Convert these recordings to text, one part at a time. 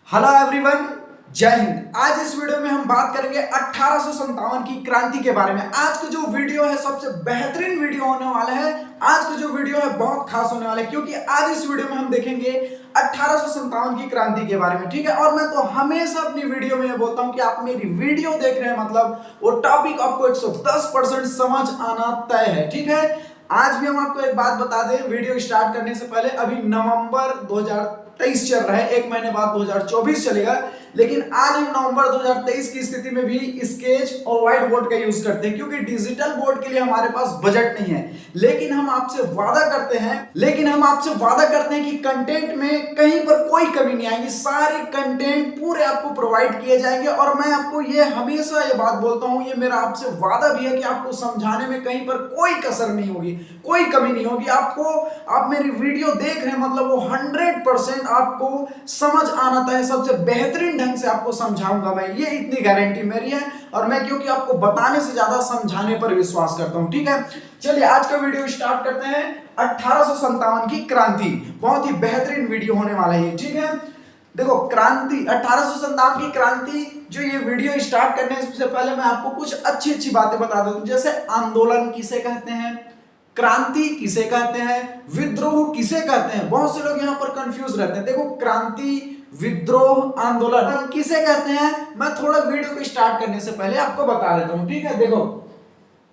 Hello everyone, जय हिंद। आज इस वीडियो में हम बात करेंगे 1857 की क्रांति के बारे में। आज का जो वीडियो है सबसे बेहतरीन वीडियो होने वाला है। आज का जो वीडियो है बहुत खास होने वाला है क्योंकि आज इस वीडियो में हम देखेंगे 1857 की क्रांति के बारे में। ठीक है, और मैं तो हमेशा अपनी वीडियो में ये बोलता हूं कि आप मेरी वीडियो देख रहे हैं मतलब वो टॉपिक आपको 110% समझ आना तय है। ठीक है, आज भी हम आपको एक बात बता दें वीडियो स्टार्ट करने से पहले, अभी नवंबर 2023 चल रहा है, एक महीने बाद 2024 चलेगा, लेकिन आज हम नवंबर 2023 की स्थिति में भी स्केच और व्हाइट बोर्ड का यूज करते हैं क्योंकि डिजिटल बोर्ड के लिए हमारे पास बजट नहीं है। लेकिन हम आपसे वादा करते हैं कि कंटेंट में कहीं पर कोई कमी नहीं आएगी, सारे कंटेंट पूरे आपको प्रोवाइड किए जाएंगे। और मैं आपको ये हमेशा ये बात बोलता हूँ, ये मेरा आपसे वादा भी है कि आपको समझाने में कहीं पर कोई कसर नहीं होगी, कोई कमी नहीं होगी। आप मेरी वीडियो देख रहे हैं मतलब वो 100% आपको समझ आना है, सबसे बेहतरीन ढंग से आपको समझाऊंगा मैं, ये इतनी गारंटी मेरी है। और मैं क्योंकि आपको बताने से ज्यादा समझाने पर विश्वास करता हूं। ठीक है, चलिए आज का वीडियो स्टार्ट करते हैं। 1857 की क्रांति बहुत ही बेहतरीन वीडियो होने वाला है। ठीक है, देखो क्रांति 1857 की क्रांति, जो ये वीडियो स्टार्ट करने से पहले मैं आपको कुछ अच्छी अच्छी बातें बता दूं, जैसे आंदोलन किसे कहते हैं, क्रांति किसे कहते हैं, विद्रोह किसे कहते हैं। बहुत से लोग यहाँ पर कंफ्यूज रहते हैं। देखो क्रांति, विद्रोह, आंदोलन किसे कहते हैं, मैं थोड़ा वीडियो को स्टार्ट करने से पहले आपको बता देता हूं। ठीक है, देखो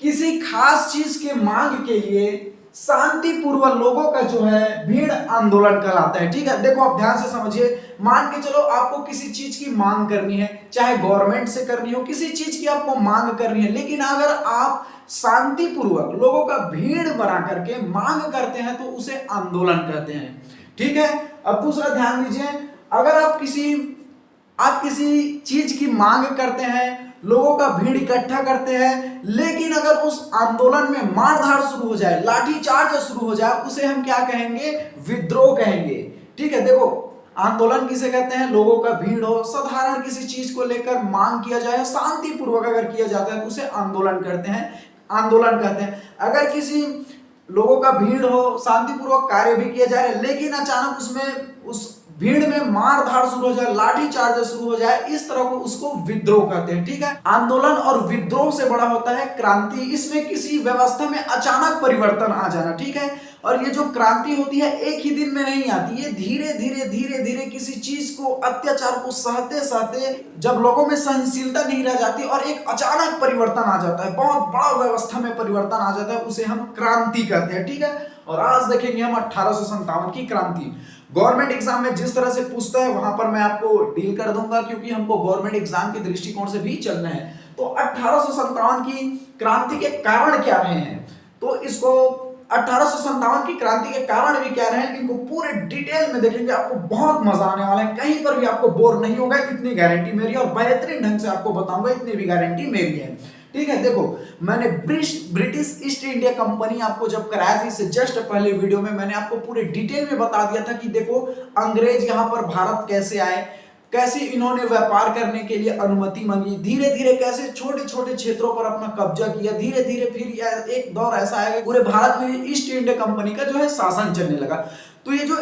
किसी खास चीज के मांग के लिए शांतिपूर्वक लोगों का जो है भीड़ आंदोलन कहलाता है। ठीक है, देखो आप ध्यान से समझिए, मान के चलो आपको किसी चीज की मांग करनी है, चाहे गवर्नमेंट से करनी हो, किसी चीज की आपको मांग करनी है, लेकिन अगर आप शांतिपूर्वक लोगों का भीड़ बना करके मांग करते हैं तो उसे आंदोलन कहते हैं। ठीक है, अब दूसरा ध्यान दीजिए, अगर आप किसी चीज की मांग करते हैं, लोगों का भीड़ इकट्ठा करते हैं, लेकिन अगर उस आंदोलन में मारधाड़ शुरू हो जाए, लाठीचार्ज शुरू हो जाए, उसे हम क्या कहेंगे, विद्रोह कहेंगे। ठीक है, देखो आंदोलन किसे कहते हैं, लोगों का भीड़ हो, साधारण किसी चीज को लेकर मांग किया जाए, शांतिपूर्वक अगर किया जाता है तो उसे आंदोलन कहते हैं। अगर किसी लोगों का भीड़ हो, शांतिपूर्वक कार्य भी किया जाए, लेकिन अचानक उस भीड़ में मारधाड़ शुरू हो जाए, लाठीचार्ज शुरू हो जाए, इस तरह को उसको विद्रोह कहते हैं। ठीक है, आंदोलन और विद्रोह से बड़ा होता है क्रांति। इसमें किसी व्यवस्था में अचानक परिवर्तन आ जाना। ठीक है, और ये जो क्रांति होती है एक ही दिन में नहीं आती, ये धीरे धीरे किसी चीज को, अत्याचार को सहते जब लोगों में सहनशीलता नहीं रह जाती और एक अचानक परिवर्तन आ जाता है, बहुत बड़ा व्यवस्था में परिवर्तन आ जाता है, उसे हम क्रांति कहते हैं। ठीक है, और आज देखेंगे हम 1857 की क्रांति। गवर्नमेंट एग्जाम में जिस तरह से पूछता है वहां पर मैं आपको डील कर दूंगा क्योंकि हमको गवर्नमेंट एग्जाम के दृष्टिकोण से भी चलना है। तो 1857 की क्रांति के कारण क्या रहे हैं, तो इसको 1857 की क्रांति के कारण भी क्या रहे हैं, इनको पूरे डिटेल में देखेंगे, आपको बहुत मजा आने वाला है, कहीं पर भी आपको बोर नहीं होगा, इतनी गारंटी मेरी है, और बेहतरीन ढंग से आपको बताऊंगा, इतनी भी गारंटी मेरी है। ठीक है, देखो मैंने ब्रिटिश ईस्ट इंडिया कंपनी आपको जब कराया था, इससे जस्ट पहले वीडियो में मैंने आपको पूरे डिटेल में बता दिया था कि देखो अंग्रेज यहाँ पर भारत कैसे आए, कैसे इन्होंने व्यापार करने के लिए अनुमति मांगी, धीरे धीरे कैसे छोटे छोटे क्षेत्रों पर अपना कब्जा किया, धीरे धीरे फिर एक दौर ऐसा आएगा पूरे भारत में ईस्ट इंडिया कंपनी का जो है शासन चलने लगा। तो ये जो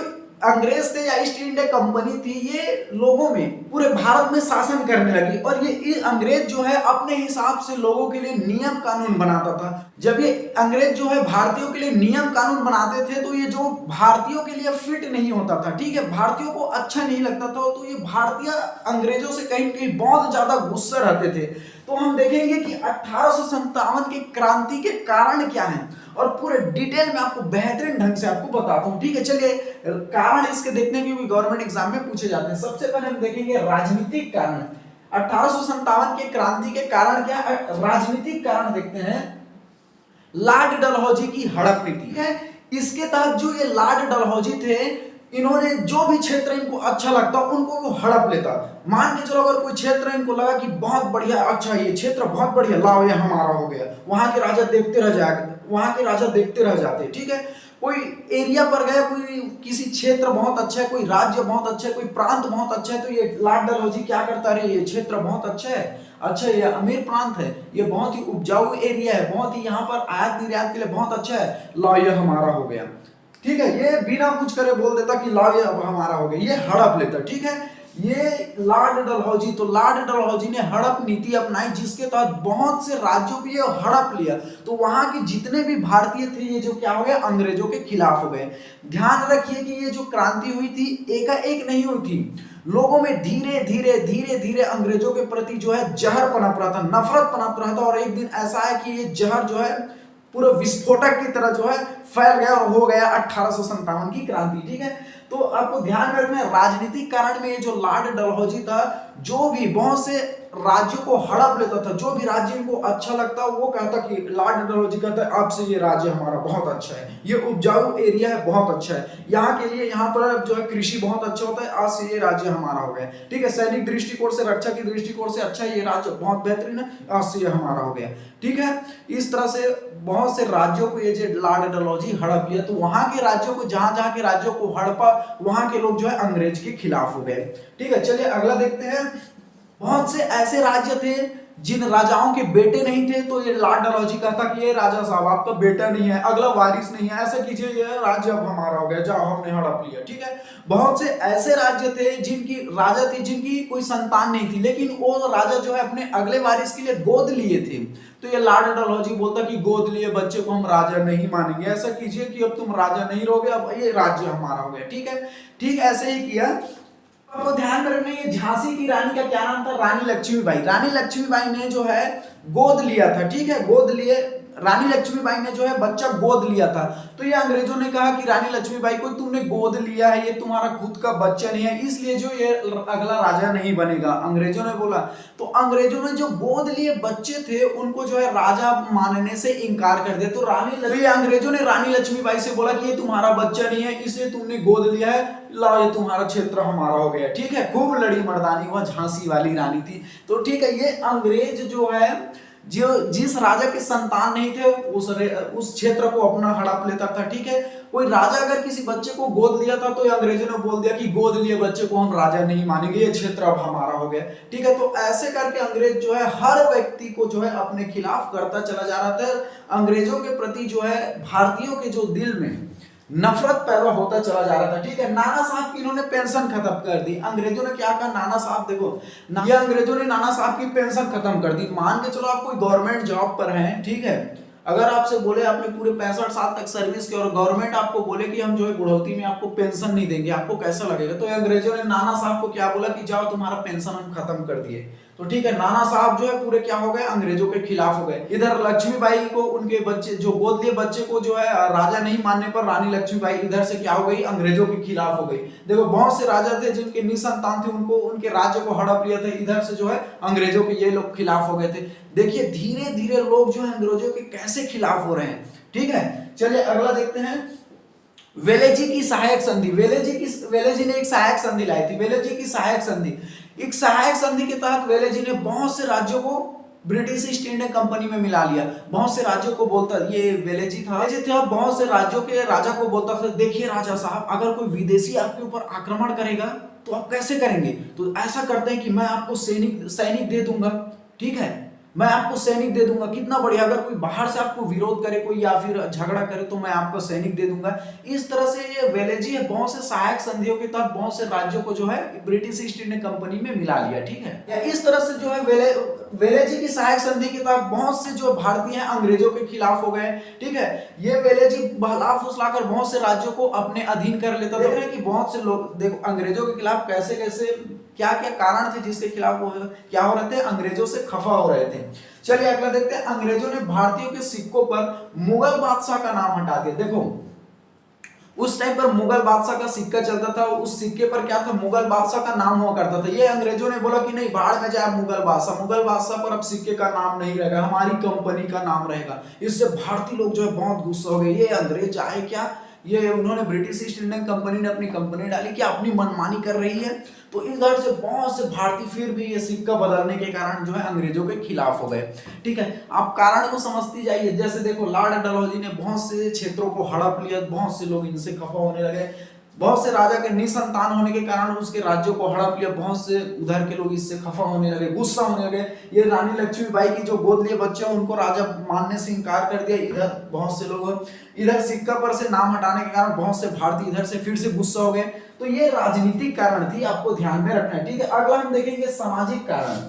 अंग्रेज थे या ईस्ट इंडिया कंपनी थी, ये लोगों में पूरे भारत में शासन करने लगी, और ये अंग्रेज जो है अपने हिसाब से लोगों के लिए नियम कानून बनाता था। जब ये अंग्रेज जो है भारतीयों के लिए नियम कानून बनाते थे तो ये जो भारतीयों के लिए फिट नहीं होता था, ठीक है, भारतीयों को अच्छा नहीं लगता था, तो ये भारतीय अंग्रेजों से कहीं कहीं बहुत ज्यादा गुस्सा रहते थे। तो हम देखेंगे कि 1857 की क्रांति के कारण क्या है और पूरे डिटेल में आपको बेहतरीन ढंग से आपको बताता हूं। ठीक है, चलिए कारण इसके देखने के भी गवर्नमेंट एग्जाम में पूछे जाते हैं। सबसे पहले हम देखेंगे राजनीतिक कारण। 1857 की क्रांति के कारण क्या है, राजनीतिक कारण देखते हैं। लॉर्ड डलहौजी की हड़प नीति है, इसके तहत जो ये लॉर्ड डलहौजी थे, इन्होंने जो भी क्षेत्र इनको अच्छा लगता उनको वो हड़प लेता। मान के चलो अगर कोई क्षेत्र इनको लगा कि बहुत बढ़िया, अच्छा ये क्षेत्र बहुत बढ़िया, लाओ ये हमारा हो गया, वहां के राजा देखते रह जाते। ठीक है, कोई एरिया पर गया, कोई किसी क्षेत्र बहुत अच्छा है, कोई राज्य बहुत अच्छा है, कोई प्रांत बहुत अच्छा है, तो ये लॉर्ड डलहौजी क्या करता है, ये क्षेत्र बहुत अच्छा है, ये अमीर प्रांत है, ये बहुत ही उपजाऊ एरिया है, बहुत ही यहाँ पर आयात निर्यात के लिए बहुत अच्छा है, लाओ ये हमारा हो गया। ठीक है, ये बिना कुछ करे बोल देता कि लाओ ये हमारा हो गया, ये हड़प लेता। ठीक है, ये लॉर्ड डलहौजी, तो लॉर्ड डलहौजी ने हड़प नीति अपनाई जिसके तहत बहुत से राज्यों को ये हड़प लिया। तो वहां के जितने भी भारतीय थे ये जो क्या हो गया, अंग्रेजों के खिलाफ हो गए। ध्यान रखिए कि ये जो क्रांति हुई थी एकाएक नहीं हुई थी, लोगों में धीरे धीरे अंग्रेजों के प्रति जो है जहर पनप रहा था, नफरत पनप रहा था। और एक दिन ऐसा है कि ये जहर जो है पूरा विस्फोटक की तरह जो है फैल गया और हो गया 1857 की क्रांति। ठीक है, तो आपको ध्यान रखना है राजनीतिक कारण में ये जो लॉर्ड डलहौजी था, जो भी बहुत से राज्यों को हड़प लेता था, जो भी राज्य इनको अच्छा लगता वो कहता कि लॉर्ड डलहौजी कहता है अब से ये राज्य हमारा बहुत अच्छा है, ये उपजाऊ एरिया है, बहुत अच्छा है, यहाँ के लिए यहाँ पर जो है कृषि बहुत अच्छा होता है, आज से ये राज्य हमारा हो गया। ठीक है, सैनिक दृष्टिकोण से, रक्षा की दृष्टिकोण से अच्छा है, ये राज्य बहुत बेहतरीन है, आज से ये हमारा हो गया। ठीक है, इस तरह से बहुत से राज्यों को ये जो लॉर्ड डलहौजी हड़प लिया। तो वहां के राज्यों को, जहां जहां के राज्यों को हड़पा, वहां के लोग जो है अंग्रेज के खिलाफ हो गए। ठीक है, चलिए अगला देखते हैं। बहुत से ऐसे राज्य थे जिन राजाओं के बेटे नहीं थे, तो ये लॉर्ड डलहौजी कहता कि ये राजा साहब आपका बेटा नहीं है, अगला वारिस नहीं है, ऐसा कीजिए, ये राज्य अब हमारा हो गया, जाओ हमने हड़प लिया। ठीक है, बहुत से ऐसे राज्य थे जिनकी राजा थे जिनकी कोई संतान नहीं थी, लेकिन वो राजा जो है अपने अगले वारिस के लिए गोद लिए थे। तो ये लॉर्ड डलहौजी बोलता कि गोद लिए बच्चे को हम राजा नहीं मानेंगे, ऐसा कीजिए कि अब तुम राजा नहीं रहोगे, अब ये राज्य हमारा हो गया। ठीक है, ठीक ऐसे ही किया। आपको ध्यान रखना, ये झांसी की रानी का क्या नाम था, रानी लक्ष्मीबाई। रानी लक्ष्मीबाई ने जो है गोद लिया था। ठीक है, गोद लिए, रानी लक्ष्मीबाई ने जो है बच्चा गोद लिया था। तो ये अंग्रेजों ने कहा कि रानी लक्ष्मीबाई को तुमने गोद लिया है, ये तुम्हारा खुद का बच्चा नहीं है, इसलिए जो ये अगला राजा नहीं बनेगा, अंग्रेजों ने बोला। तो अंग्रेजों ने जो गोद लिए बच्चे थे उनको जो है राजा मानने से इनकार कर दिया। तो ये अंग्रेजों ने रानी लक्ष्मीबाई से बोला कि ये तुम्हारा बच्चा नहीं है, इसे तुमने गोद लिया है, लाओ ये तुम्हारा क्षेत्र हमारा हो गया। ठीक है, खूब लड़ी मर्दानी, वह झांसी वाली रानी थी। तो ठीक है, ये अंग्रेज जो है जो जिस राजा के संतान नहीं थे उस क्षेत्र को अपना हड़प लेता था। ठीक है, कोई राजा अगर किसी बच्चे को गोद लिया था तो अंग्रेजों ने बोल दिया कि गोद लिए बच्चे को हम राजा नहीं मानेंगे, ये क्षेत्र अब हमारा हो गया। ठीक है, तो ऐसे करके अंग्रेज जो है हर व्यक्ति को जो है अपने खिलाफ करता चला जा रहा था। अंग्रेजों के प्रति जो है भारतीयों के जो दिल में नफरत पैदा होता चला जा रहा था। ठीक है, नाना साहब की इन्होंने पेंशन खत्म कर दी। अंग्रेजों ने क्या कहा, नाना साहब देखो, ये अंग्रेजों ने नाना साहब की पेंशन खत्म कर दी। मान के चलो आप कोई गवर्नमेंट जॉब पर हैं, ठीक है, अगर आपसे बोले आपने पूरे 65 साल तक सर्विस की और गवर्नमेंट आपको बोले कि हम जो है बुढ़ौती में आपको पेंशन नहीं देंगे, आपको कैसा लगेगा? तो अंग्रेजों ने नाना साहब को क्या बोला कि जाओ तुम्हारा पेंशन हम खत्म कर दिए। तो ठीक है, नाना साहब जो है पूरे क्या हो गए, अंग्रेजों के खिलाफ हो गए। इधर लक्ष्मीबाई को उनके बच्चे जो गोद लिए बच्चे को जो है राजा नहीं मानने पर रानी लक्ष्मीबाई इधर से क्या हो गई, अंग्रेजों के खिलाफ हो गई। देखो बहुत से राजा थे जिनके निसंतान थे, उनको उनके राज्य को हड़प लिया था, इधर से जो है अंग्रेजों के ये लोग खिलाफ हो गए थे। देखिए धीरे धीरे लोग जो है अंग्रेजों के कैसे खिलाफ हो रहे हैं। ठीक है, चलिए अगला देखते हैं। वेलेजी की सहायक संधि। वेलेजी ने एक सहायक संधि लाई थी। वेलेजी की सहायक संधि, एक सहायक संधि के तहत वेलेजी ने बहुत से राज्यों को ब्रिटिश ईस्ट इंडिया कंपनी में मिला लिया। बहुत से राज्यों को बोलता, ये वेलेजी था, बहुत से राज्यों के राजा को बोलता था, देखिए राजा साहब, अगर कोई विदेशी आपके ऊपर आक्रमण करेगा तो आप कैसे करेंगे? तो ऐसा करते हैं कि मैं आपको सैनिक दे दूंगा। ठीक है, मैं आपको सैनिक दे दूंगा, कितना बढ़िया। अगर कोई बाहर से आपको विरोध करे कोई या फिर झगड़ा करे तो मैं आपको सैनिक दे दूंगा। इस तरह से ये वेलेजी है बहुत से सहायक संधियों के तहत बहुत से राज्यों को जो है ब्रिटिश ईस्ट इंडिया कंपनी में मिला लिया। ठीक है, या इस तरह से जो है वेलेजी की सहायक संधि के तहत बहुत से जो भारतीय हैं अंग्रेजों के खिलाफ हो गए। ठीक है, ये वेलेजी बहला फुसलाकर बहुत से राज्यों को अपने अधीन कर लेता। देख रहे हैं कि बहुत से लोग देखो अंग्रेजों के खिलाफ कैसे कैसे क्या क्या कारण थे जिसके खिलाफ वो क्या हो रहे थे, अंग्रेजों से खफा हो रहे थे। चलिए अगला देखते हैं। अंग्रेजों ने भारतीयों के सिक्कों पर मुगल बादशाह का नाम हटा दिया। देखो उस टाइम पर मुगल बादशाह का सिक्का चलता था, उस सिक्के पर क्या था, मुगल बादशाह का नाम हुआ करता था। ये अंग्रेजों ने बोला कि नहीं, बाहर में जाए मुगल बादशाह पर अब सिक्के का नाम नहीं रहेगा, हमारी कंपनी का नाम रहेगा। इससे भारतीय लोग जो है बहुत गुस्सा हो गए, ये अंग्रेज आए क्या, ये उन्होंने ब्रिटिश ईस्ट इंडिया कंपनी ने अपनी कंपनी डाली क्या, अपनी मनमानी कर रही है। तो इधर से बहुत से भारतीय फिर भी ये सिक्का बदलने के कारण जो है अंग्रेजों के खिलाफ हो गए। ठीक है, आप कारण को समझती जाइए। जैसे देखो लॉर्ड डलहौजी ने बहुत से क्षेत्रों को हड़प लिया, बहुत से लोग इनसे खफा होने लगे। बहुत से राजा के निसंतान होने के कारण उसके राज्यों को हड़प लिया। बहुत से उधर के लोग इससे खफा होने लगे, गुस्सा होने लगे। ये रानी लक्ष्मीबाई की जो गोद लिए बच्चे उनको राजा मानने से इनकार कर दिया। इधर बहुत से लोग इधर सिक्का पर से नाम हटाने के कारण बहुत से भारतीय इधर से फिर से गुस्सा हो गए। तो ये राजनीतिक कारण थी, आपको ध्यान में रखना है, ठीक है। अगला हम देखेंगे सामाजिक कारण।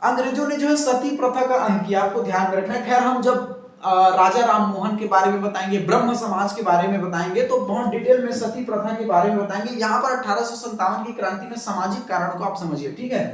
अंग्रेजों ने जो है सती प्रथा का अंत किया, आपको ध्यान में रखना है। खैर हम जब राजा राम मोहन के बारे में बताएंगे, ब्रह्म समाज के बारे में बताएंगे, तो बहुत डिटेल में सती प्रथा के बारे में बताएंगे। यहाँ पर 1857 की क्रांति में सामाजिक कारण को आप समझिए, ठीक है।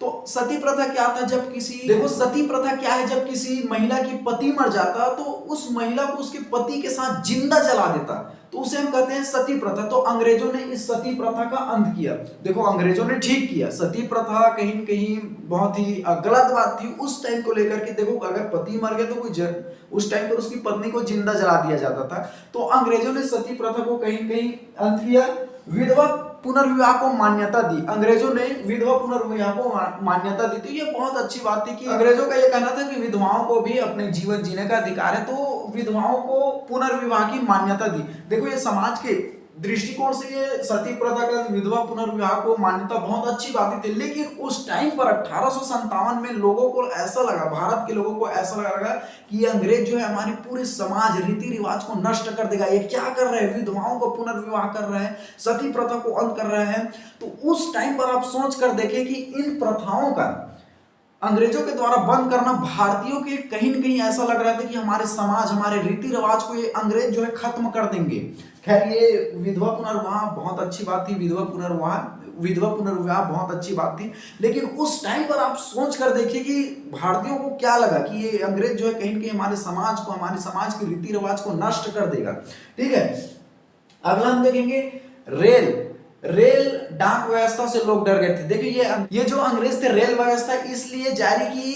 तो सती प्रथा क्या था, जब किसी, देखो सती प्रथा क्या है, जब किसी महिला की पति मर जाता तो उस महिला को उसके पति के साथ जिंदा जला देता, तो उसे हम कहते हैं सती प्रथा। तो अंग्रेजों ने इस सती प्रथा का अंत किया। देखो अंग्रेजों ने ठीक किया, सती प्रथा कहीं न कहीं बहुत ही गलत बात थी उस टाइम को लेकर के। देखो अगर पति मर गया तो कोई उस टाइम पर उसकी पत्नी को जिंदा जला दिया जाता था। तो अंग्रेजों ने सती प्रथा को कहीं न कहीं अंत किया। विधवा पुनर्विवाह को मान्यता दी, अंग्रेजों ने विधवा पुनर्विवाह को मान्यता दी। तो ये बहुत अच्छी बात थी कि अंग्रेजों का ये कहना था कि विधवाओं को भी अपने जीवन जीने का अधिकार है, तो विधवाओं को पुनर्विवाह की मान्यता दी। देखो ये समाज के दृष्टिकोण से ये सती प्रथा का विधवा पुनर्विवाह को मान्यता बहुत अच्छी बात थी। लेकिन उस टाइम पर 1857 में लोगों को ऐसा लगा, भारत के लोगों को ऐसा लगा कि ये अंग्रेज जो है हमारे पूरे समाज रीति रिवाज को नष्ट कर देगा। ये क्या कर रहे हैं, विधवाओं को पुनर्विवाह कर रहे हैं, सती प्रथा को अंत कर रहे हैं। तो उस टाइम पर आप सोच कर देखें कि इन प्रथाओं का अंग्रेजों के द्वारा बंद करना भारतीयों के कहीं न कहीं ऐसा लग रहा था कि हमारे समाज, हमारे रीति रिवाज को ये अंग्रेज जो है खत्म कर देंगे। खैर ये विधवा पुनर्विवाह बहुत अच्छी बात थी, विधवा पुनर्विवाह बहुत अच्छी बात थी। लेकिन उस टाइम पर आप सोच कर देखिए कि भारतीयों को क्या लगा कि ये अंग्रेज जो है कहीं न कहीं हमारे समाज को, हमारे समाज के रीति रिवाज को नष्ट कर देगा, ठीक है। अगला हम देखेंगे रेल डाक व्यवस्था से लोग डर गए थे। देखिए ये जो अंग्रेज थे रेल व्यवस्था इसलिए जारी की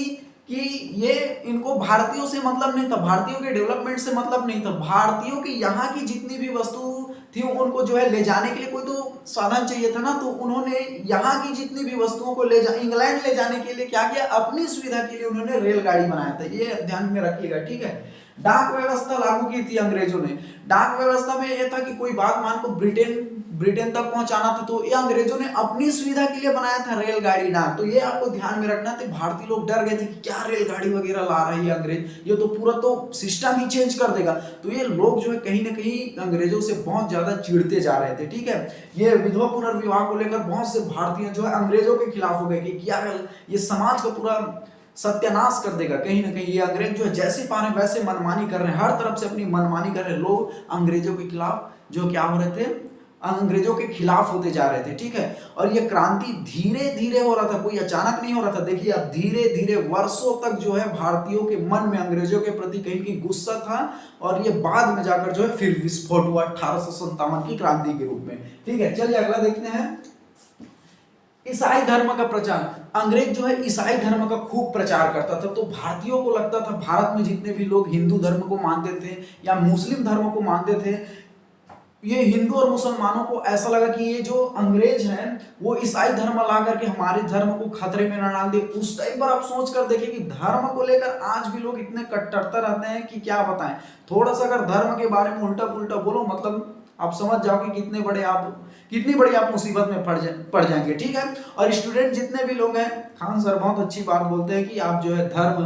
कि ये इनको भारतीयों से मतलब नहीं था, भारतीयों के डेवलपमेंट से मतलब नहीं था। भारतीयों की यहाँ की जितनी भी वस्तु थी उनको जो है ले जाने के लिए कोई तो साधन चाहिए था ना, तो उन्होंने यहाँ की जितनी भी वस्तुओं को इंग्लैंड ले जाने के लिए क्या किया, अपनी सुविधा के लिए उन्होंने रेलगाड़ी बनाया था। ये ध्यान में रखिएगा, ठीक है। डाक व्यवस्था लागू की थी अंग्रेजों ने। डाक व्यवस्था में यह था कि कोई बात मान को ब्रिटेन तक पहुंचाना था, तो ये अंग्रेजों ने अपनी सुविधा के लिए बनाया था रेलगाड़ी डाक। तो ये आपको ध्यान में रखना था। भारतीय लोग डर गए थे कि क्या रेलगाड़ी वगैरह ला रही है अंग्रेज, ये तो पूरा तो सिस्टम ही चेंज कर देगा। तो ये लोग जो है कहीं ना कहीं अंग्रेजों से बहुत ज्यादा चिढ़ते जा रहे थे, ठीक है। ये विधवा पुनर्विवाह को लेकर बहुत से भारतीय जो है अंग्रेजों के खिलाफ हो गए कि क्या ये समाज का पूरा सत्यानाश कर देगा। कहीं ना कहीं ये अंग्रेज जो है जैसे पा रहे वैसे मनमानी कर रहे हैं, हर तरफ से अपनी मनमानी कर रहे हैं। लोग अंग्रेजों के खिलाफ जो क्या हो रहे थे, अंग्रेजों के खिलाफ होते जा रहे थे, ठीक है। और ये क्रांति धीरे धीरे हो रहा था, कोई अचानक नहीं हो रहा था। देखिए अब धीरे धीरे वर्षों तक जो है भारतीयों के मन में अंग्रेजों के प्रति कहीं की गुस्सा था, और ये बाद में जाकर जो है फिर विस्फोट हुआ 1857 की क्रांति के रूप में, ठीक है। चलिए अगला देखते हैं, ईसाई धर्म का प्रचार। अंग्रेज जो है ईसाई धर्म का खूब प्रचार करता था। तो भारतीयों को लगता था, भारत में जितने भी लोग हिंदू धर्म को मानते थे या मुस्लिम धर्म को मानते थे, ये हिंदू और मुसलमानों को ऐसा लगा कि ये जो अंग्रेज हैं वो ईसाई धर्म ला करके हमारे धर्म को खतरे में न डाल दे। उस टाइम पर आप सोच कर देखिए कि धर्म को लेकर आज भी लोग इतने कट्टरता रहते हैं कि क्या बताएं। थोड़ा सा अगर धर्म के बारे में उल्टा पुल्टा बोलो, मतलब आप समझ जाओ कि कितनी बड़ी आप मुसीबत में पड़ जाएंगे, ठीक है। और स्टूडेंट जितने भी लोग हैं, खान सर बहुत अच्छी बात बोलते हैं कि आप जो है धर्म,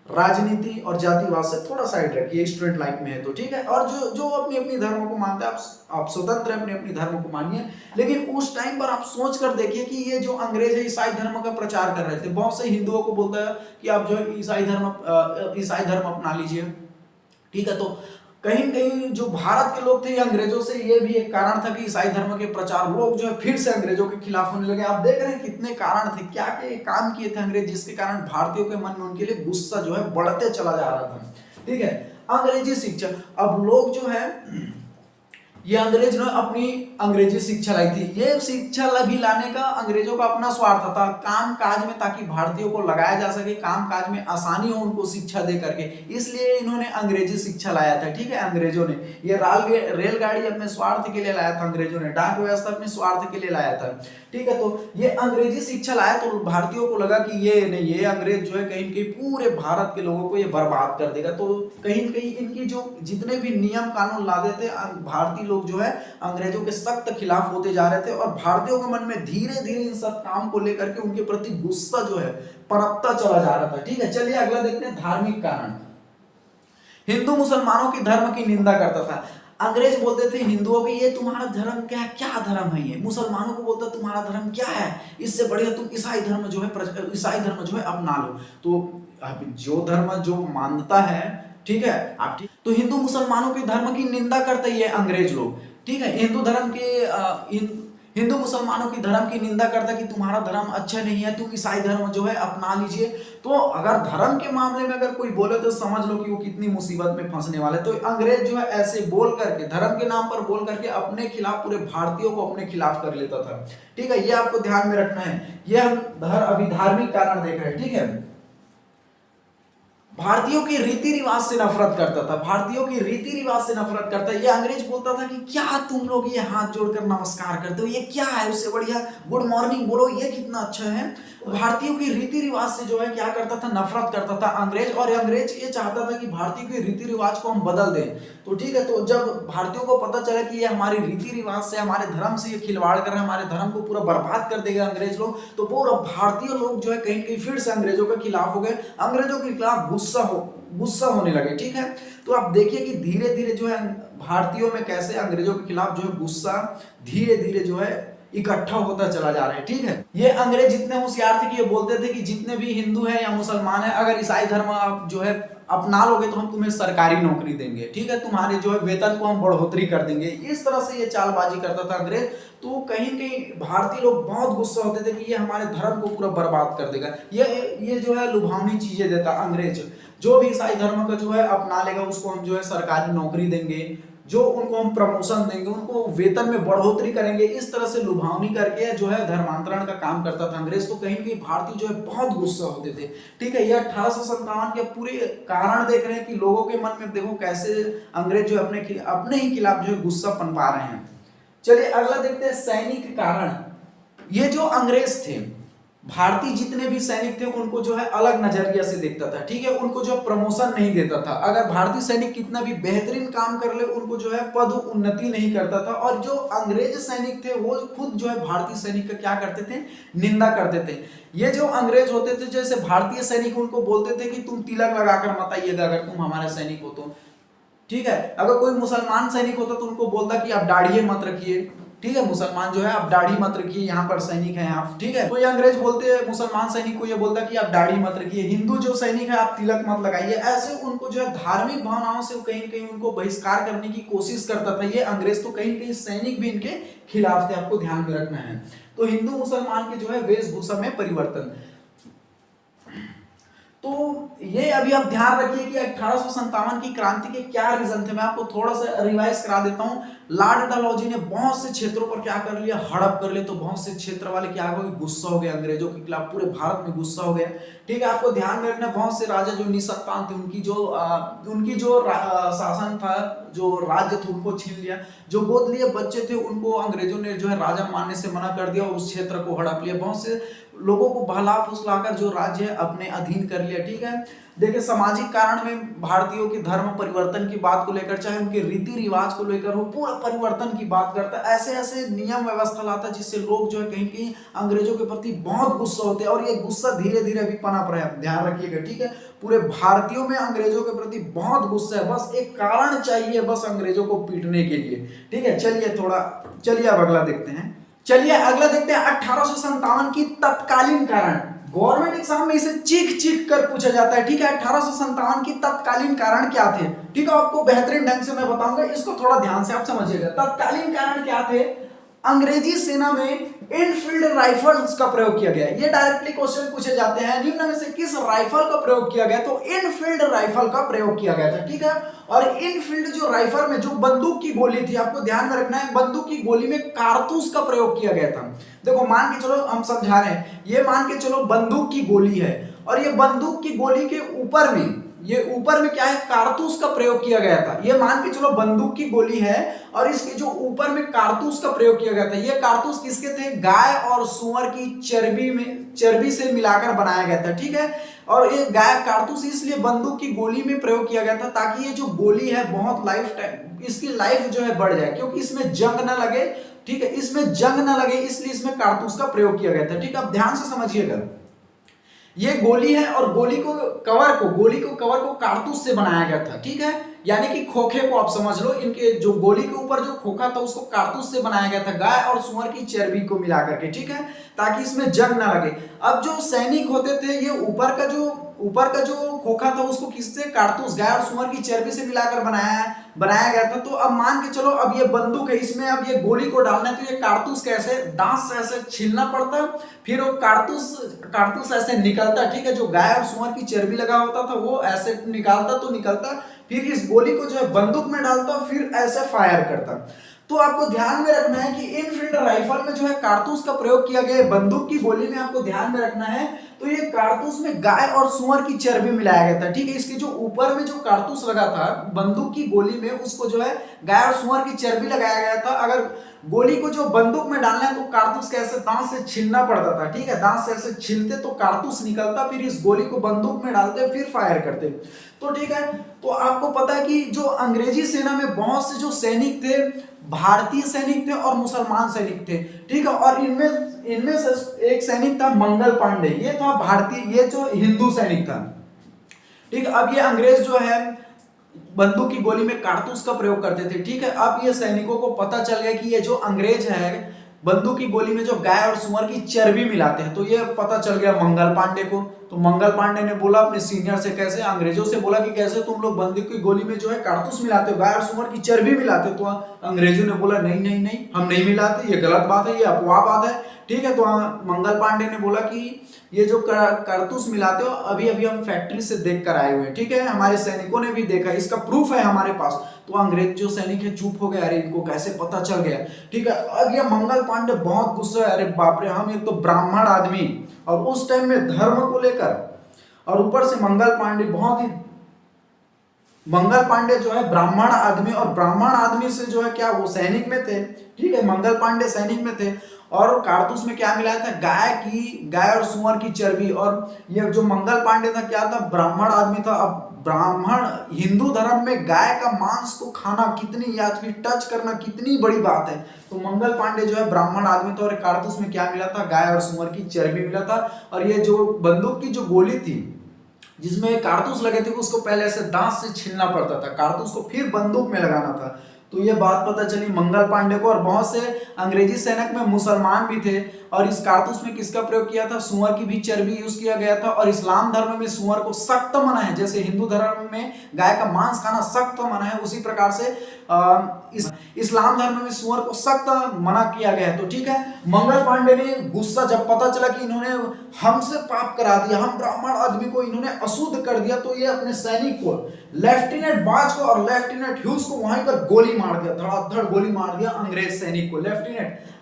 राजनीति और जातिवाद से थोड़ा साइड रखिए, स्टूडेंट लाइफ में है तो, ठीक है। और जो अपनी अपनी धर्म को मानते हैं, आप स्वतंत्र अपने अपनी धर्म को मानिए। लेकिन उस टाइम पर आप सोच कर देखिए कि ये जो अंग्रेज है ईसाई धर्म का प्रचार कर रहे थे। बहुत से हिंदुओं को बोलता है कि आप जो है ईसाई धर्म अपना लीजिए, ठीक है। तो कहीं कहीं जो भारत के लोग थे ये अंग्रेजों से, ये भी एक कारण था कि ईसाई धर्म के प्रचार लोग जो है फिर से अंग्रेजों के खिलाफ होने लगे। आप देख रहे हैं कितने कारण थे, क्या क्या काम किए थे अंग्रेज, जिसके कारण भारतीयों के मन में उनके लिए गुस्सा जो है बढ़ते चला जा रहा था, ठीक है। अंग्रेजी शिक्षा, अब लोग जो है ये अंग्रेज ने अपनी अंग्रेजी शिक्षा लाई थी। ये शिक्षा भी लाने का अंग्रेजों का अपना स्वार्थ था, काम काज में, ताकि भारतीयों को लगाया जा सके, काम काज में आसानी हो उनको शिक्षा दे करके, इसलिए इन्होंने अंग्रेजी शिक्षा लाया था, ठीक है। अंग्रेजों ने ये रेलगाड़ी अपने स्वार्थ के लिए लाया था, अंग्रेजों ने डाक व्यवस्था अपने स्वार्थ के लिए लाया था, ठीक है। तो ये अंग्रेजी शिक्षा लाया तो भारतीयों को लगा कि ये नहीं, ये अंग्रेज जो है कहीं कहीं पूरे भारत के लोगों को ये बर्बाद कर देगा। तो कहीं कहीं इनकी जो जितने भी नियम कानून लादे थे भारतीय लोग जो है अंग्रेजों के सख्त खिलाफ होते जा रहे थे और भारतीयों के मन में धीरे धीरे इन सब काम को लेकर के उनके प्रति गुस्सा जो है पनपता चला जा रहा था। ठीक है, चलिए अगला देखते हैं धार्मिक कारण। हिंदू मुसलमानों की धर्म की निंदा करता था। अंग्रेज बोलते थे हिंदुओं की ये तुम्हारा धर्म क्या है, क्या धर्म है ये। मुसलमानों को बोलता तुम्हारा धर्म क्या है, इससे बढ़िया तुम ईसाई धर्म जो है अपना लो। तो अब जो धर्म जो मानता है, ठीक है आप, ठीक तो हिंदू मुसलमानों के धर्म की निंदा करते ही है अंग्रेज लोग। ठीक है, हिंदू मुसलमानों की धर्म की निंदा करता कि तुम्हारा धर्म अच्छा नहीं है, तुम ईसाई धर्म जो है अपना लीजिए। तो अगर धर्म के मामले में अगर कोई बोले तो समझ लो कि वो कितनी मुसीबत में फंसने वाले। तो अंग्रेज जो है ऐसे बोल करके, धर्म के नाम पर बोल करके अपने खिलाफ पूरे भारतीयों को अपने खिलाफ कर लेता था। ठीक है, ये आपको ध्यान में रखना है। ये हम अभी धार्मिक कारण देख रहे हैं। ठीक है, भारतीयों के रीति रिवाज से नफरत करता था, भारतीयों की रीति रिवाज से नफरत करता है। ये अंग्रेज बोलता था कि क्या तुम लोग ये हाथ जोड़कर नमस्कार करते हो, ये क्या है, उससे बढ़िया गुड मॉर्निंग बोलो, ये कितना अच्छा है। भारतीयों की रीति रिवाज से जो है क्या करता था, नफरत करता था अंग्रेज। और अंग्रेज ये चाहता था कि भारतीयों के रीति रिवाज को हम बदल दें। तो ठीक है, तो जब भारतीयों को पता चला कि ये हमारे रीति रिवाज से, हमारे धर्म से ये खिलवाड़ कर रहे हैं, हमारे धर्म को पूरा बर्बाद कर देगा अंग्रेज लोग, तो पूरा भारतीय लोग जो है कहीं कहीं फिर से अंग्रेजों के खिलाफ हो गए, अंग्रेजों के खिलाफ गुस्सा होने लगे। ठीक है, तो आप देखिए कि धीरे धीरे जो है भारतीयों में कैसे अंग्रेजों के खिलाफ जो है गुस्सा धीरे धीरे जो है इकट्ठा होता चला जा रहा है। ठीक है, ये अंग्रेज जितने होशियार थे कि ये बोलते थे कि जितने भी हिंदू हैं या मुसलमान हैं, अगर ईसाई धर्म आप जो है अपना लोगे तो हम तुम्हें सरकारी नौकरी देंगे। ठीक है, तुम्हारे जो है वेतन को हम बढ़ोतरी कर देंगे। इस तरह से ये चालबाजी करता था अंग्रेज। तो कहीं कहीं भारतीय लोग बहुत गुस्सा होते थे कि ये हमारे धर्म को पूरा बर्बाद कर देगा। ये जो है लुभावनी चीजें देता अंग्रेज। जो भी ईसाई धर्म का जो है अपना लेगा उसको हम जो है सरकारी नौकरी देंगे, जो उनको हम प्रमोशन देंगे, उनको वेतन में बढ़ोतरी करेंगे। इस तरह से लुभावनी करके जो है धर्मांतरण का काम करता था अंग्रेज। तो कहीं कहीं भारतीय जो है बहुत गुस्सा होते थे। ठीक है, ये 1857 के पूरे कारण देख रहे हैं कि लोगों के मन में देखो कैसे अंग्रेज जो अपने ही खिलाफ जो है गुस्सा पनपा रहे हैं। चलिए अगला देखते हैं सैनिक कारण। ये जो अंग्रेज थे, भारतीय जितने भी सैनिक थे उनको जो है अलग नजरिया से देखता था। ठीक है, उनको जो प्रमोशन नहीं देता था। अगर भारतीय सैनिक कितना भी बेहतरीन काम कर ले उनको जो है पद उन्नति नहीं करता था। और जो अंग्रेज सैनिक थे वो खुद जो है भारतीय सैनिक का क्या करते थे, निंदा करते थे। ये जो अंग्रेज होते थे, जैसे भारतीय सैनिक उनको बोलते थे कि तुम तिलक लगाकर मत आइएगा अगर तुम हमारे सैनिक हो तो। ठीक है, अगर कोई मुसलमान सैनिक होता तो उनको बोलता कि आप दाढ़ी मत रखिए। ठीक है, मुसलमान जो है आप दाढ़ी मत रखिए, यहाँ पर सैनिक हैं आप। ठीक है, तो ये अंग्रेज बोलते हैं मुसलमान सैनिक को, ये बोलता कि आप दाढ़ी मत रखिए। हिंदू जो सैनिक है आप तिलक मत लगाइए। ऐसे उनको जो है धार्मिक भावनाओं से कहीं कहीं उनको बहिष्कार करने की कोशिश करता था ये अंग्रेज। तो कहीं कहीं सैनिक भी इनके खिलाफ थे, आपको ध्यान में रखना है। तो हिंदू मुसलमान के जो है वेशभूषा में परिवर्तन। तो ये अभी आप ध्यान रखिए कि 1857 की क्रांति के क्या रीजन थे। मैं आपको थोड़ा सा रिवाइज करा देता हूँ। लॉर्ड डलहौजी ने बहुत से क्षेत्रों पर क्या कर लिया, हड़प कर लिया। तो बहुत से क्षेत्र वाले क्या हो गए, गुस्सा हो गए अंग्रेजों के खिलाफ, पूरे भारत में गुस्सा हो गया। ठीक है, आपको ध्यान में रखना बहुत से राजा जो निसंतान थे उनकी जो शासन था, जो राज्य थे उनको छीन लिया। जो गोद लिए बच्चे थे उनको अंग्रेजों ने जो है राजा मानने से मना कर दिया और उस क्षेत्र को हड़प लिया। बहुत से लोगों को बहला फुसलाकर जो राज्य है अपने अधीन कर लिया। ठीक है, देखिए सामाजिक कारण में भारतीयों के धर्म परिवर्तन की बात को लेकर, चाहे उनके रीति रिवाज को लेकर हो, पूरा परिवर्तन की बात करता है। ऐसे ऐसे नियम व्यवस्था लाता है जिससे लोग जो है कहीं कहीं अंग्रेजों के प्रति बहुत गुस्सा होते हैं। और ये गुस्सा धीरे धीरे अभी पनप रहा है, ध्यान रखिएगा। ठीक है, पूरे भारतीयों में अंग्रेजों के प्रति बहुत गुस्सा है। बस एक कारण चाहिए बस अंग्रेजों को पीटने के लिए। ठीक है, चलिए अब अगला देखते हैं। चलिए अगला देखते हैं 1857 की तत्कालीन कारण। गवर्नमेंट एग्जाम में इसे चीख चीख कर पूछा जाता है। ठीक है, 1857 की तत्कालीन कारण क्या थे। ठीक है, आपको बेहतरीन ढंग से मैं बताऊंगा, इसको थोड़ा ध्यान से आप समझिएगा। तत्कालीन कारण क्या थे, अंग्रेजी सेना में इनफील्ड राइफल्स का प्रयोग किया गया। ये डायरेक्टली क्वेश्चन पूछे जाते हैं, निम्न में से किस राइफल का प्रयोग किया गया, तो इनफील्ड राइफल का प्रयोग किया गया था। ठीक है, और इनफील्ड जो राइफल में जो बंदूक की गोली थी, आपको ध्यान में रखना है, बंदूक की गोली में कारतूस का प्रयोग किया गया था। देखो मान के चलो, हम समझा रहे हैं, ये मान के चलो बंदूक की गोली है और ये बंदूक की गोली के ऊपर में ये ऊपर में क्या है, कारतूस का प्रयोग किया गया था। ये मान के चलो बंदूक की गोली है और इसके जो ऊपर में कारतूस का प्रयोग किया गया था। ये कारतूस किसके थे, गाय और सुअर की चर्बी से मिलाकर बनाया गया था, ठीक है। और ये गाय कारतूस इसलिए बंदूक की गोली में प्रयोग किया गया था ताकि ये जो गोली है बहुत लाइफ टाइम, इसकी लाइफ जो है बढ़ जाए, क्योंकि इसमें जंग ना लगे, ठीक है, इसमें जंग ना लगे, इसलिए इसमें कारतूस का प्रयोग किया गया था, ठीक है। अब ध्यान से समझिएगा, ये गोली है और गोली को कवर को कारतूस से बनाया गया था, ठीक है। यानी कि खोखे को आप समझ लो, इनके जो गोली के ऊपर जो खोखा था उसको कारतूस से बनाया गया था, गाय और सुअर की चर्बी को मिला करके, ठीक है, ताकि इसमें जंग ना लगे। अब जो सैनिक होते थे, ये ऊपर का जो खोखा था उसको किससे, कारतूस, गाय और सुअर की चर्बी से मिलाकर बनाया गया था। तो अब मान के चलो, अब ये बंदूक है, इसमें अब ये गोली को डालना है, तो ये कारतूस कैसे, दांत से ऐसे छीलना पड़ता, फिर वो कारतूस ऐसे निकलता, ठीक है। जो गाय और सुअर की चर्बी लगा होता था वो ऐसे निकलता, फिर इस गोली को जो है बंदूक में डालता, फिर ऐसे फायर करता। तो आपको ध्यान में रखना है कि इनफील्ड राइफल में जो है कारतूस का प्रयोग किया गया है, बंदूक की गोली में आपको ध्यान में रखना है। तो ये कारतूस में गाय और सुअर की चर्बी मिलाया गया था, ठीक है। इसके जो ऊपर में जो कारतूस लगा था बंदूक की गोली में, उसको जो है गाय और सुअर की चर्बी लगाया गया था। अगर गोली को जो बंदूक में डालना है तो कारतूस के ऐसे दांत से छीलना पड़ता था, ठीक है, दांत से ऐसे छीलते तो कारतूस निकलता, फिर इस गोली को बंदूक में डालते, फिर फायर करते। तो ठीक है, तो आपको पता है कि जो अंग्रेजी सेना में बहुत से जो सैनिक थे, भारतीय सैनिक थे और मुसलमान सैनिक थे, ठीक है। और इनमें से एक सैनिक था मंगल पांडे, ये था भारतीय, ये जो हिंदू सैनिक था, ठीक है। अब ये अंग्रेज जो है बंदूक की गोली में कारतूस का प्रयोग करते थे, ठीक है। अब ये सैनिकों को पता चल गया कि ये जो अंग्रेज है बंदूक की गोली में जो गाय और सुअर की चर्बी मिलाते हैं, तो ये पता चल गया मंगल पांडे को। तो मंगल पांडे ने बोला अपने सीनियर से, कैसे, अंग्रेजों से बोला कि कैसे तुम लोग बंदूक की गोली में जो है कारतूस मिलाते हो, गाय और सुअर की चर्बी मिलाते हो। तो अंग्रेजों ने बोला नहीं नहीं नहीं, हम नहीं मिलाते, ये गलत बात है, ये अफवाह बात है, ठीक है। तो मंगल पांडे ने बोला कि ये जो कारतूस मिलाते हो अभी अभी हम फैक्ट्री से देख कर आए हुए हैं, ठीक है, हमारे सैनिकों ने भी देखा, इसका प्रूफ है हमारे पास। तो अंग्रेज जो सैनिक है चुप हो गए, अरे इनको कैसे पता चल गया, ठीक है। अब ये मंगल पांडे बहुत गुस्सा है, अरे बाप रे, हम एक तो ब्राह्मण आदमी और उस टाइम में धर्म को लेकर, और ऊपर से मंगल पांडे जो है ब्राह्मण आदमी, और ब्राह्मण आदमी से जो है क्या वो सैनिक में थे, ठीक है, मंगल पांडे सैनिक में थे। और कारतूस में क्या मिलाया था, गाय और सुअर की चर्बी। और ये जो मंगल पांडे था क्या था, ब्राह्मण आदमी था। अब ब्राह्मण, हिंदू धर्म में गाय का मांस को खाना कितनी, या फिर टच करना कितनी बड़ी बात है। तो मंगल पांडे जो है ब्राह्मण आदमी था और कारतूस में क्या मिला था, गाय और सुअर की चर्बी मिला था। और ये जो बंदूक की जो गोली थी जिसमें कारतूस लगे थे, उसको पहले ऐसे दांत से छीलना पड़ता था, कारतूस को फिर बंदूक में लगाना था। तो ये बात पता चली मंगल पांडे को। और बहुत से अंग्रेजी सैनिक में मुसलमान भी थे। और इस कारतूस में किसका प्रयोग किया था, सुअर की भी चर्बी यूज किया गया था। और इस्लाम धर्म में सुअर को सख्त मना है, जैसे हिंदू धर्म में गाय का मांस खाना सख्त मना है, उसी प्रकार से इस्लाम धर्म में सुअर को सख्त मना किया गया है। तो ठीक है, मंगल पांडे ने गुस्सा, जब पता चला कि इन्होंने हमसे पाप करा दिया, हम ब्राह्मण आदमी को इन्होंने अशुद्ध कर दिया, तो ये अपने सैनिक को, लेफ्टिनेंट बाज को और लेफ्टिनेंट ह्यूज को वहीं पर गोली मार दिया, धड़ाधड़ गोली मार दिया अंग्रेज सैनिक को।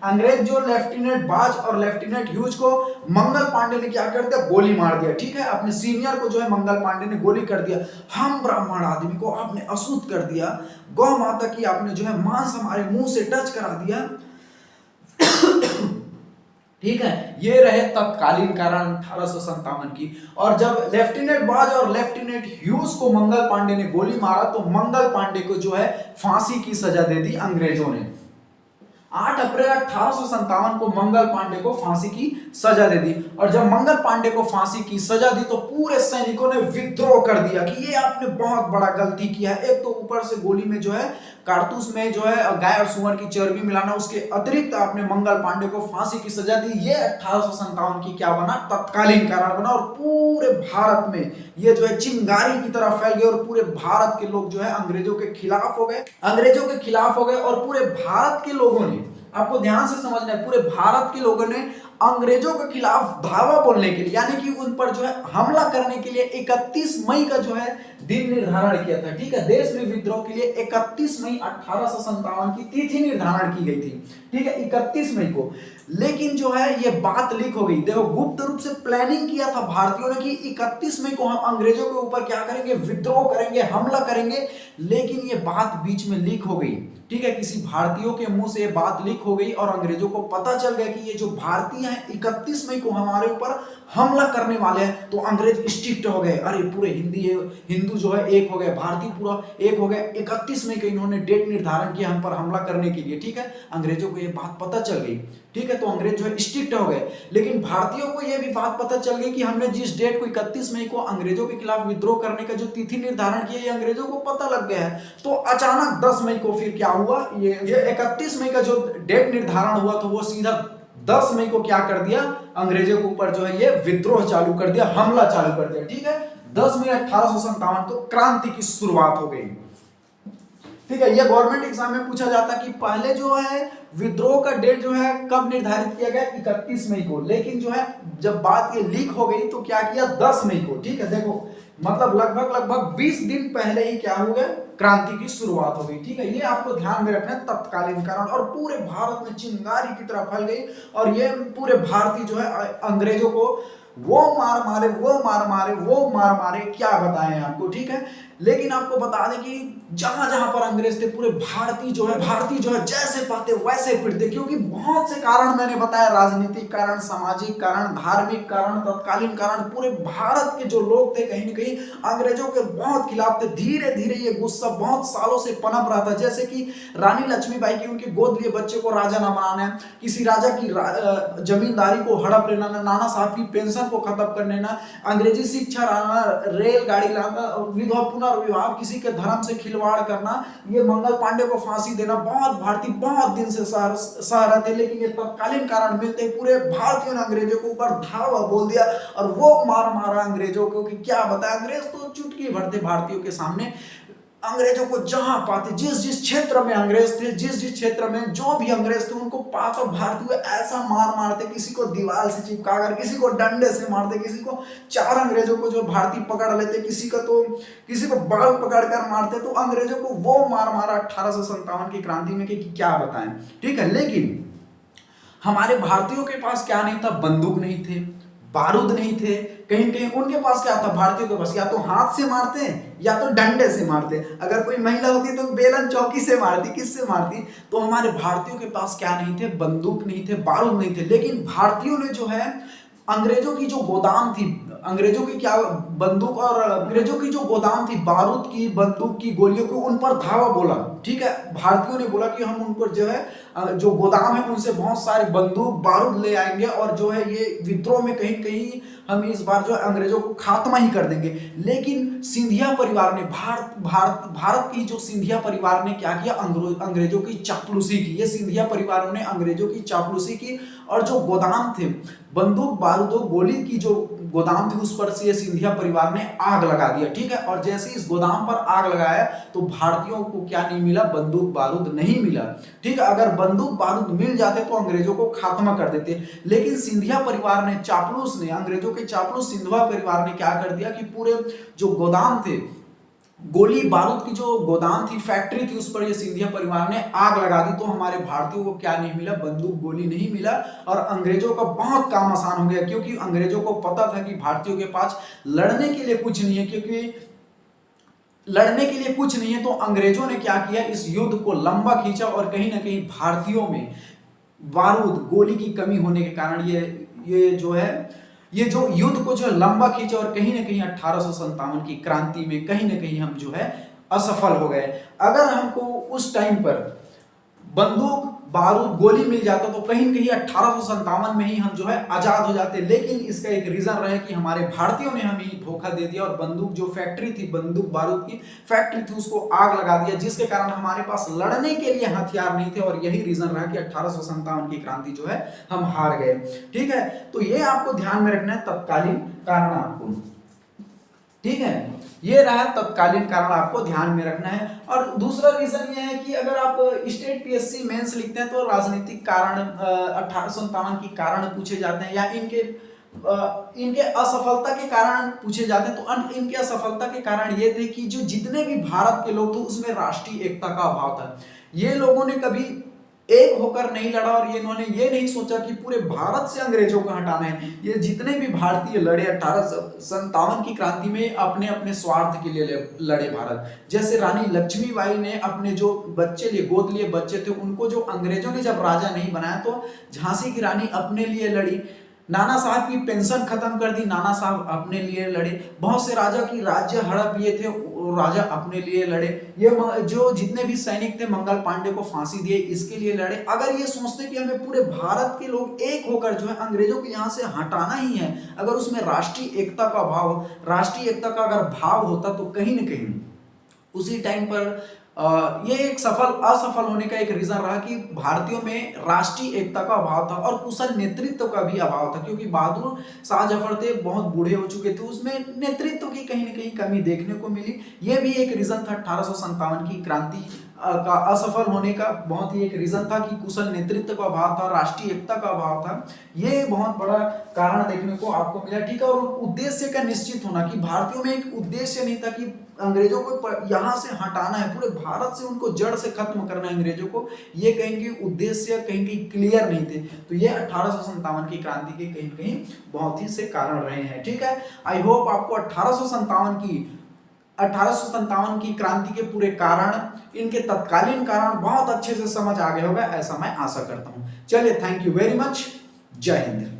अंग्रेज जो लेफ्टिनेंट बाज और लेफ्टिनेंट ह्यूज को मंगल पांडे ने क्या कर दिया, गोली मार दिया, ठीक है। अपने सीनियर को जो है मंगल पांडे ने गोली कर दिया। हम ब्राह्मण आदमी को आपने अशुद्ध कर दिया, गौ माता की आपने जो है मांस हमारे मुंह से टच करा दिया, ठीक है। ये रहे तत्कालीन कारण 1857 की। और जब लेफ्टिनेंट बाज और लेफ्टिनेंट ह्यूज को मंगल पांडे ने गोली मारा, तो मंगल पांडे को जो है फांसी की सजा दे दी अंग्रेजों ने। 8 अप्रैल 1857 को मंगल पांडे को फांसी की सजा दे दी। और जब मंगल पांडे को फांसी की सजा दी, तो पूरे सैनिकों ने विद्रोह कर दिया कि ये आपने बहुत बड़ा गलती किया है। एक तो ऊपर से गोली में जो है कारतूस में जो है गाय और सुअर की चर्बी मिलाना, उसके अतिरिक्त आपने मंगल पांडे को फांसी की सजा दी। ये 1857 की क्या बना, तत्कालीन कारण बना। और पूरे भारत में ये जो है चिंगारी की तरह फैल गए और पूरे भारत के लोग जो है अंग्रेजों के खिलाफ हो गए। और पूरे भारत के लोगों ने, आपको ध्यान से समझना है, पूरे भारत के लोगों ने अंग्रेजों के खिलाफ धावा बोलने के लिए, यानी कि उन पर जो है हमला करने के लिए 31 मई का जो है दिन निर्धारण किया था, ठीक है। देश में विद्रोह के लिए 31 मई 1857 की तिथि निर्धारण की गई थी, ठीक है, 31 मई को। लेकिन जो है ये बात लीक हो गई। देखो गुप्त रूप से प्लानिंग किया था भारतीयों ने कि 31 मई को हम अंग्रेजों के ऊपर क्या करेंगे, विद्रोह करेंगे, हमला करेंगे, लेकिन ये बात बीच में लीक हो गई। ठीक है, किसी भारतीयों के मुंह से ये बात लीक हो गई और अंग्रेजों को पता चल गया कि ये जो भारतीय हैं 31 मई को हमारे ऊपर हमला करने वाले हैं। तो अंग्रेज स्ट्रिक्ट हो गए, अरे पूरे हिंदू जो है एक हो गए, भारतीय पूरा एक हो गए। 31 मई को इन्होंने डेट निर्धारण किया हम पर हमला करने के लिए। ठीक है, अंग्रेजों को ये बात पता चल गई। ठीक है, तो अंग्रेज जो है स्ट्रिक्ट हो गए, लेकिन भारतीयों को यह भी बात पता चल गई कि हमने जिस डेट को 31 मई को अंग्रेजों के खिलाफ विद्रोह करने का जो तिथि निर्धारण किया, ये अंग्रेजों को पता लग गया है। तो अचानक 10 मई को फिर क्या हुआ, ये 31 मई का जो डेट निर्धारण हुआ, तो वो सीधा 10 मई को क्या कर दिया, अंग्रेजों के ऊपर जो है ये विद्रोह चालू कर दिया, हमला चालू कर दिया। ठीक है, 10 मई 1857 को क्रांति की शुरुआत हो गई। ठीक है, ये गवर्नमेंट एग्जाम में पूछा जाता है कि पहले जो है विद्रोह का डेट जो है कब निर्धारित किया गया, 31 मई को, लेकिन जो है जब बात ये लीक हो गई तो क्या किया, 10 मई को। ठीक है, देखो मतलब लगभग 20 दिन पहले ही क्या हो गया, क्रांति की शुरुआत हो गई। ठीक है, ये आपको ध्यान में रखना है तत्कालीन कारण, और पूरे भारत में चिंगारी की तरह फैल गई और ये पूरे भारतीय जो है अंग्रेजों को वो मार मारे, क्या बताएं आपको। ठीक है, लेकिन आपको बता दें कि जहां जहां पर अंग्रेज थे पूरे भारतीय जो है जैसे पाते वैसे फिरते, क्योंकि बहुत से कारण मैंने बताया, राजनीतिक कारण, सामाजिक कारण, धार्मिक कारण, तत्कालीन कारण, पूरे भारत के जो लोग थे कहीं ना कहीं अंग्रेजों के बहुत खिलाफ थे। धीरे धीरे ये गुस्सा बहुत सालों से पनप रहा था, जैसे कि रानी लक्ष्मीबाई की उनके गोद लिए बच्चे को राजा ना बनाना है, किसी राजा की जमींदारी को हड़प लेना, नाना साहब की पेंशन को खत्म कर लेना, अंग्रेजी शिक्षा लाना, रेलगाड़ी लाना, विधवा पुनर्विवाह, किसी के धर्म से खिलवाड़ करना, ये मंगल पांडे को फांसी देना, बहुत भारतीय बहुत दिन से सह रहे थे। लेकिन ये तत्कालीन कारण मिलते पूरे भारतीयों ने अंग्रेजों के ऊपर धावा बोल दिया और वो मारा अंग्रेजों को कि क्या बताया, अंग्रेज तो चुटकी भरते भारतीयों के सामने। अंग्रेजों को जहां पाते, जिस क्षेत्र में अंग्रेज थे, जिस क्षेत्र में जो भी अंग्रेज थे, उनको पाकर भारतीय ऐसा मारते, किसी को दीवार से चिपका कर, किसी को डंडे से मारते, किसी को चार अंग्रेजों को जो भारतीय पकड़ लेते, किसी को बाल पकड़ कर मारते। तो अंग्रेजों को वो मारा 1857 की क्रांति में कि क्या बताएं। ठीक है, लेकिन हमारे भारतीयों के पास क्या नहीं था, बंदूक नहीं थे, बारूद नहीं थे, कहीं कहीं उनके पास क्या था, भारतीयों के पास या तो हाथ से मारते या तो डंडे से मारते, अगर कोई महिला होती तो बेलन चौकी से मारती, किससे मारती। तो हमारे भारतीयों के पास क्या नहीं थे, बंदूक नहीं थे, बारूद नहीं थे, लेकिन भारतीयों ने जो है अंग्रेजों की जो गोदाम थी, अंग्रेजों की क्या बंदूक और अंग्रेजों की जो गोदाम थी बारूद की, बंदूक की, गोलियों को, उन पर धावा बोला। ठीक है, भारतीयों ने बोला कि हम उन पर जो है जो गोदाम है उनसे बहुत सारे बंदूक बारूद ले आएंगे और जो है ये विद्रोह में कहीं कहीं हम इस बार जो है अंग्रेजों को खात्मा ही कर देंगे। लेकिन सिंधिया परिवार ने भारत की जो सिंधिया परिवार ने क्या किया, अंग्रेजों की चापलूसी की। ये सिंधिया परिवारों ने अंग्रेजों की चापलूसी की और जो गोदाम थे बंदूक बारूद गोली की जो गोदाम थी उस पर से ये सिंधिया परिवार ने आग लगा दिया। ठीक है, और जैसे इस गोदाम पर आग लगाया तो भारतीयों को क्या नहीं मिला, बंदूक बारूद नहीं मिला। ठीक है, अगर बंदूक बारूद मिल जाते तो अंग्रेजों को खात्मा कर देते, लेकिन सिंधिया परिवार ने, चापलूस ने, अंग्रेजों के चापलूस सिंधिया परिवार ने क्या कर दिया कि पूरे जो गोदाम थे, गोली बारूद की जो गोदाम थी, फैक्ट्री थी, उस पर ये सिंधिया परिवार ने आग लगा दी। तो हमारे भारतीयों को क्या नहीं मिला, बंदूक गोली नहीं मिला और अंग्रेजों का बहुत काम आसान हो गया, क्योंकि अंग्रेजों को पता था कि भारतीयों के पास लड़ने के लिए कुछ नहीं है, क्योंकि लड़ने के लिए कुछ नहीं है। तो अंग्रेजों ने क्या किया, इस युद्ध को लंबा खींचा और कहीं ना कहीं भारतीयों में बारूद गोली की कमी होने के कारण ये जो युद्ध को जो लंबा खींचा और कहीं ना कहीं 1857 की क्रांति में कहीं ना कहीं हम जो है असफल हो गए। अगर हमको उस टाइम पर बंदूक बारूद गोली मिल जाता तो कहीं ना कहीं 1857 में ही हम जो है आजाद हो जाते, लेकिन इसका एक रीजन रहा कि हमारे भारतीयों ने हमें धोखा दे दिया और बंदूक जो फैक्ट्री थी, बंदूक बारूद की फैक्ट्री थी, उसको आग लगा दिया, जिसके कारण हमारे पास लड़ने के लिए हथियार नहीं थे और यही रीजन रहा कि 1857 की क्रांति जो है हम हार गए। ठीक है, तो ये आपको ध्यान में रखना है तत्कालीन कारण आपको। ठीक है, ये रहा तत्कालीन कारण, आपको ध्यान में रखना है। और दूसरा रीजन ये है कि अगर आप स्टेट पीएससी मेंस लिखते हैं तो राजनीतिक कारण 1857 की कारण पूछे जाते हैं या इनके असफलता के कारण पूछे जाते हैं। तो इनके असफलता के कारण ये थे कि जो जितने भी भारत के लोग थे उसमें राष्ट्रीय एकता का अभाव था। ये लोगों ने कभी एक होकर नहीं लड़ा और इन्होंने ये नहीं सोचा कि पूरे भारत से अंग्रेजों को हटाना है। ये जितने भी भारतीय लड़े 1857 की क्रांति में अपने अपने स्वार्थ के लिए लड़े भारत। जैसे रानी लक्ष्मीबाई ने अपने जो बच्चे लिए गोद लिए बच्चे थे उनको जो अंग्रेजों ने जब राजा नहीं बनाया तो झांसी की रानी अपने लिए लड़ी। नाना साहब की पेंशन खत्म कर दी, नाना साहब अपने लिए लड़े। बहुत से राजा की राज्य हड़प लिए थे, राजा अपने लिए लड़े। ये जो जितने भी सैनिक थे मंगल पांडे को फांसी दिए इसके लिए लड़े। अगर ये सोचते कि हमें पूरे भारत के लोग एक होकर जो है अंग्रेजों को यहाँ से हटाना ही है, अगर उसमें राष्ट्रीय एकता का भाव, राष्ट्रीय एकता का अगर भाव होता तो कहीं ना कहीं उसी टाइम पर ये एक असफल होने का एक रीजन रहा कि भारतीयों में राष्ट्रीय एकता का अभाव था और कुशल नेतृत्व का भी अभाव था, क्योंकि बहादुर शाह जफर थे बहुत बूढ़े हो चुके थे, उसमें नेतृत्व की कहीं ना कहीं कमी देखने को मिली। ये भी एक रीजन था 1857 की क्रांति का असफल होने का, बहुत ही एक रीजन था कि कुशल नेतृत्व का अभाव था, राष्ट्रीय एकता का अभाव था। ये बहुत बड़ा कारण देखने को आपको मिला, ठीक है। और उद्देश्य का निश्चित होना कि भारतीयों में एक उद्देश्य नहीं था कि अंग्रेजों को यहां से हटाना है, पूरे भारत से उनको जड़ से खत्म करना है अंग्रेजों को, ये कहीं की उद्देश्य कहीं की क्लियर नहीं थे। तो ये 1857 की क्रांति के कहीं कहीं बहुत ही से कारण रहे हैं, ठीक है। आई होप आपको 1857 की क्रांति के पूरे कारण, इनके तत्कालीन कारण बहुत अच्छे से समझ आ गए होगा, ऐसा मैं आशा करता हूं। चलिए, थैंक यू वेरी मच। जय हिंद।